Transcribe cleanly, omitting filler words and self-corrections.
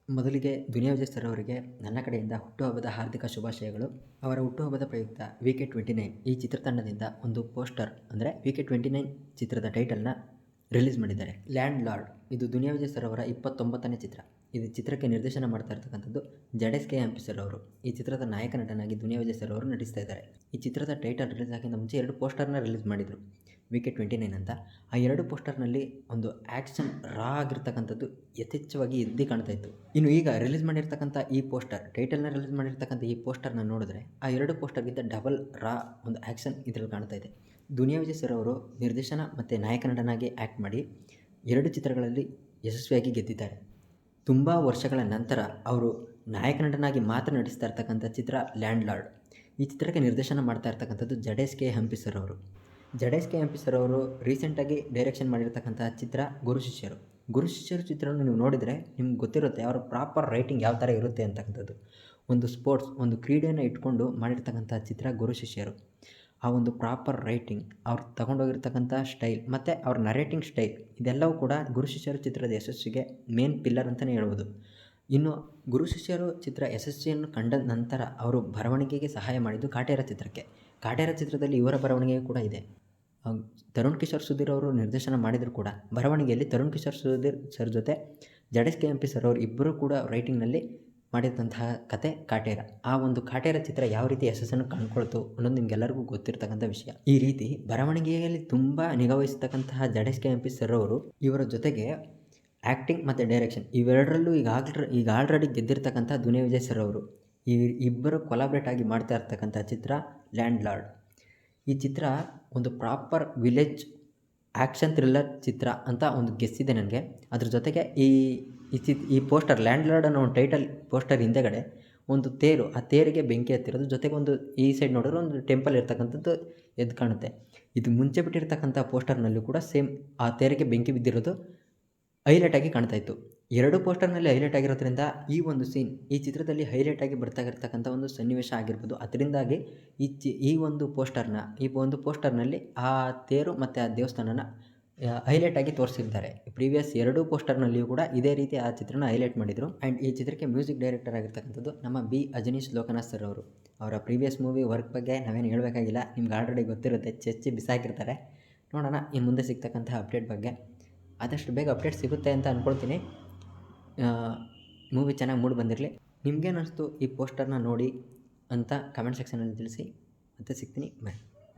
ಮೊದಲಿಗೆ ದುನಿಯಾ ವಿಜಯ್ ಸರ್ ಅವರಿಗೆ ನನ್ನ ಕಡೆಯಿಂದ ಹುಟ್ಟುಹಬ್ಬದ ಹಾರ್ದಿಕ ಶುಭಾಶಯಗಳು. ಅವರ ಹುಟ್ಟುಹಬ್ಬದ ಪ್ರಯುಕ್ತ VK29 ಈ ಚಿತ್ರತಂಡದಿಂದ ಒಂದು ಪೋಸ್ಟರ್ ಅಂದರೆ VK29 ಚಿತ್ರದ ಟೈಟಲ್ನ ರಿಲೀಸ್ ಮಾಡಿದ್ದಾರೆ. ಲ್ಯಾಂಡ್ ಲಾರ್ಡ್ ಇದು ದುನಿಯಾ ವಿಜಯ್ ಸರ್ ಅವರ 29ನೇ ಚಿತ್ರ. ಇದು ಚಿತ್ರಕ್ಕೆ ನಿರ್ದೇಶನ ಮಾಡ್ತಾ ಇರ್ತಕ್ಕಂಥದ್ದು ಜಡೇಶ್ ಕೆ ಹಂಪಿ ಸರ್ ಅವರು. ಈ ಚಿತ್ರದ ನಾಯಕ ನಟನಾಗಿ ದುನಿಯಾ ವಿಜಯ್ ಸರ್ ಅವರು ನಟಿಸ್ತಾ ಇದ್ದಾರೆ. ಈ ಚಿತ್ರದ ಟೈಟಲ್ ರಿಲೀಸ್ ಆಗಿಂದ ಮುಂಚೆ 2 ಪೋಸ್ಟರ್ನ ರಿಲೀಸ್ ಮಾಡಿದರು VK29 ಅಂತ. ಆ 2 ಪೋಸ್ಟರ್ನಲ್ಲಿ ಒಂದು ಆ್ಯಕ್ಷನ್ ರಾ ಆಗಿರ್ತಕ್ಕಂಥದ್ದು ಯಥೇಚ್ಛವಾಗಿ ಎದ್ದು ಕಾಣ್ತಾ ಇತ್ತು. ಇನ್ನು ಈಗ ರಿಲೀಸ್ ಮಾಡಿರ್ತಕ್ಕಂಥ ಈ ಪೋಸ್ಟರ್ ಟೈಟಲ್ನ ರಿಲೀಸ್ ಮಾಡಿರ್ತಕ್ಕಂಥ ಈ ಪೋಸ್ಟರ್ನ ನೋಡಿದ್ರೆ ಆ 2 ಪೋಸ್ಟರ್ಗಿಂತ ಡಬಲ್ ರಾ ಒಂದು ಆ್ಯಕ್ಷನ್ ಇದರಲ್ಲಿ ಕಾಣ್ತಾ ಇದೆ. ದುನಿಯಾ ವಿಜಯ್ ಸರ್ ಅವರು ನಿರ್ದೇಶನ ಮತ್ತು ನಾಯಕ ನಟನಾಗಿ ಆ್ಯಕ್ಟ್ ಮಾಡಿ 2 ಚಿತ್ರಗಳಲ್ಲಿ ಯಶಸ್ವಿಯಾಗಿ ಗೆದ್ದಿದ್ದಾರೆ. ತುಂಬ ವರ್ಷಗಳ ನಂತರ ಅವರು ನಾಯಕ ನಟನಾಗಿ ಮಾತ್ರ ನಟಿಸ್ತಾ ಇರ್ತಕ್ಕಂಥ ಚಿತ್ರ ಲ್ಯಾಂಡ್ ಲಾರ್ಡ್. ಈ ಚಿತ್ರಕ್ಕೆ ನಿರ್ದೇಶನ ಮಾಡ್ತಾ ಇರ್ತಕ್ಕಂಥದ್ದು ಜಡೇಶ್ ಕೆ ಹಂಪಿ ಸರ್ ಅವರು. ಜಡೇಶ್ ಕೆ ಹಂಪಿ ಸರ್ ಅವರು ರೀಸೆಂಟಾಗಿ ಡೈರೆಕ್ಷನ್ ಮಾಡಿರ್ತಕ್ಕಂಥ ಚಿತ್ರ ಗುರು ಶಿಷ್ಯರು. ಗುರು ಶಿಷ್ಯರು ಚಿತ್ರವನ್ನು ನೀವು ನೋಡಿದರೆ ನಿಮ್ಗೆ ಗೊತ್ತಿರುತ್ತೆ ಅವರ ಪ್ರಾಪರ್ ರೈಟಿಂಗ್ ಯಾವ ಥರ ಇರುತ್ತೆ ಅಂತಕ್ಕಂಥದ್ದು. ಒಂದು ಸ್ಪೋರ್ಟ್ಸ್ ಒಂದು ಕ್ರೀಡೆಯನ್ನು ಇಟ್ಕೊಂಡು ಮಾಡಿರ್ತಕ್ಕಂಥ ಚಿತ್ರ ಗುರು ಶಿಷ್ಯರು. ಆ ಒಂದು ಪ್ರಾಪರ್ ರೈಟಿಂಗ್, ಅವ್ರು ತಗೊಂಡೋಗಿರ್ತಕ್ಕಂಥ ಸ್ಟೈಲ್ ಮತ್ತು ಅವ್ರ ನರೇಟಿಂಗ್ ಸ್ಟೈಲ್ ಇದೆಲ್ಲವೂ ಕೂಡ ಗುರು ಶಿಷ್ಯರು ಚಿತ್ರದ ಯಶಸ್ಸಿಗೆ ಮೇನ್ ಪಿಲ್ಲರ್ ಅಂತಲೇ ಹೇಳ್ಬೋದು. ಇನ್ನು ಗುರು ಶಿಷ್ಯರು ಚಿತ್ರ ಯಶಸ್ವಿಯನ್ನು ಕಂಡ ನಂತರ ಅವರು ಬರವಣಿಗೆಗೆ ಸಹಾಯ ಮಾಡಿದ್ದು ಕಾಟೇರ ಚಿತ್ರಕ್ಕೆ. ಕಾಟೇರ ಚಿತ್ರದಲ್ಲಿ ಇವರ ಬರವಣಿಗೆ ಕೂಡ ಇದೆ. ತರುಣ್ ಕಿಶೋರ್ ಸುಧೀರ್ ಅವರು ನಿರ್ದೇಶನ ಮಾಡಿದರೂ ಕೂಡ ಬರವಣಿಗೆಯಲ್ಲಿ ತರುಣ್ ಕಿಶೋರ್ ಸುಧೀರ್ ಸರ್ ಜೊತೆ ಜಡೇಶ್ ಕೆ ಹಂಪಿ ಸರ್ ಅವರು ಇಬ್ಬರು ಕೂಡ ರೈಟಿಂಗ್ನಲ್ಲಿ ಮಾಡಿದಂತಹ ಕತೆ ಕಾಟೇರ. ಆ ಒಂದು ಕಾಟೇರ ಚಿತ್ರ ಯಾವ ರೀತಿ ಯಶಸ್ಸನ್ನು ಕಂಡುಕೊಳ್ತು ಅನ್ನೋದು ನಿಮಗೆಲ್ಲರಿಗೂ ಗೊತ್ತಿರ್ತಕ್ಕಂಥ ವಿಷಯ. ಈ ರೀತಿ ಬರವಣಿಗೆಯಲ್ಲಿ ತುಂಬ ನಿಗಾವಹಿಸ್ತಕ್ಕಂತಹ ಜಡೇಶ್ ಕೆ ಹಂಪಿ ಸರ್ ಅವರು ಇವರ ಜೊತೆಗೆ ಆ್ಯಕ್ಟಿಂಗ್ ಮತ್ತು ಡೈರೆಕ್ಷನ್ ಇವೆರಡರಲ್ಲೂ ಈಗ ಆಲ್ರೆಡಿ ಗೆದ್ದಿರ್ತಕ್ಕಂಥ ದುನಿಯಾ ವಿಜಯ್ ಸರ್ ಅವರು. ಈ ಇಬ್ಬರು ಕೊಲಾಬ್ರೇಟ್ ಆಗಿ ಮಾಡ್ತಾ ಇರ್ತಕ್ಕಂಥ ಚಿತ್ರ ಲ್ಯಾಂಡ್ ಲಾರ್ಡ್. ಈ ಚಿತ್ರ ಒಂದು ಪ್ರಾಪರ್ ವಿಲೇಜ್ ಆ್ಯಕ್ಷನ್ ಥ್ರಿಲ್ಲರ್ ಚಿತ್ರ ಅಂತ ಒಂದು ಗೆಸ್ಸಿದೆ ನನಗೆ. ಅದ್ರ ಜೊತೆಗೆ ಈ ಪೋಸ್ಟರ್ ಲ್ಯಾಂಡ್ ಲಾರ್ಡ್ ಅನ್ನೋ ಒಂದು ಟೈಟಲ್ ಪೋಸ್ಟರ್ ಹಿಂದೆಗಡೆ ಒಂದು ತೇರು, ಆ ತೇರಿಗೆ ಬೆಂಕಿ ಹತ್ತಿರೋದು, ಜೊತೆಗೆ ಒಂದು ಈ ಸೈಡ್ ನೋಡಿದ್ರೆ ಒಂದು ಟೆಂಪಲ್ ಇರ್ತಕ್ಕಂಥದ್ದು ಎದ್ದು ಕಾಣುತ್ತೆ. ಇದು ಮುಂಚೆ ಬಿಟ್ಟಿರ್ತಕ್ಕಂಥ ಪೋಸ್ಟರ್ನಲ್ಲೂ ಕೂಡ ಸೇಮ್ ಆ ತೇರಿಗೆ ಬೆಂಕಿ ಬಿದ್ದಿರೋದು ಹೈಲೈಟಾಗಿ ಕಾಣ್ತಾ ಇತ್ತು. 2 ಪೋಸ್ಟರ್ನಲ್ಲಿ ಹೈಲೈಟ್ ಆಗಿರೋದ್ರಿಂದ ಈ ಒಂದು ಸೀನ್ ಈ ಚಿತ್ರದಲ್ಲಿ ಹೈಲೈಟಾಗಿ ಬರ್ತಾಗಿರ್ತಕ್ಕಂಥ ಒಂದು ಸನ್ನಿವೇಶ ಆಗಿರ್ಬೋದು. ಅದರಿಂದಾಗಿ ಈ ಒಂದು ಪೋಸ್ಟರ್ನಲ್ಲಿ ಆ ತೇರು ಮತ್ತು ಆ ದೇವಸ್ಥಾನನ ಹೈಲೈಟಾಗಿ ತೋರಿಸಿದ್ದಾರೆ. ಪ್ರೀವಿಯಸ್ 2 ಪೋಸ್ಟರ್ನಲ್ಲಿಯೂ ಕೂಡ ಇದೇ ರೀತಿ ಆ ಚಿತ್ರನ ಹೈಲೈಟ್ ಮಾಡಿದರು. ಆ್ಯಂಡ್ ಈ ಚಿತ್ರಕ್ಕೆ ಮ್ಯೂಸಿಕ್ ಡೈರೆಕ್ಟರ್ ಆಗಿರ್ತಕ್ಕಂಥದ್ದು ನಮ್ಮ ಬಿ ಅಜನೀಶ್ ಲೋಕನಾಥ್ ಸರ್ ಅವರು. ಅವರ ಪ್ರೀವಿಯಸ್ ಮೂವಿ ವರ್ಕ್ ಬಗ್ಗೆ ನಾವೇನು ಹೇಳಬೇಕಾಗಿಲ್ಲ, ನಿಮ್ಗೆ ಆಲ್ರೆಡಿ ಗೊತ್ತಿರುತ್ತೆ, ಚರ್ಚೆ ಬಿಸಾಕಿರ್ತಾರೆ. ನೋಡೋಣ ಇನ್ನು ಮುಂದೆ ಸಿಗ್ತಕ್ಕಂಥ ಅಪ್ಡೇಟ್ ಬಗ್ಗೆ. ಆದಷ್ಟು ಬೇಗ ಅಪ್ಡೇಟ್ ಸಿಗುತ್ತೆ ಅಂತ ಅಂದ್ಕೊಳ್ತೀನಿ. ಮೂವಿ ಚೆನ್ನಾಗಿ ಮೂಡಿ ಬಂದಿರಲಿ. ನಿಮಗೇನು ಅನಿಸ್ತು ಈ ಪೋಸ್ಟರ್ನ ನೋಡಿ ಅಂತ ಕಮೆಂಟ್ ಸೆಕ್ಷನಲ್ಲಿ ತಿಳಿಸಿ. ಮತ್ತೆ ಸಿಗ್ತೀನಿ, ಬಾಯ್.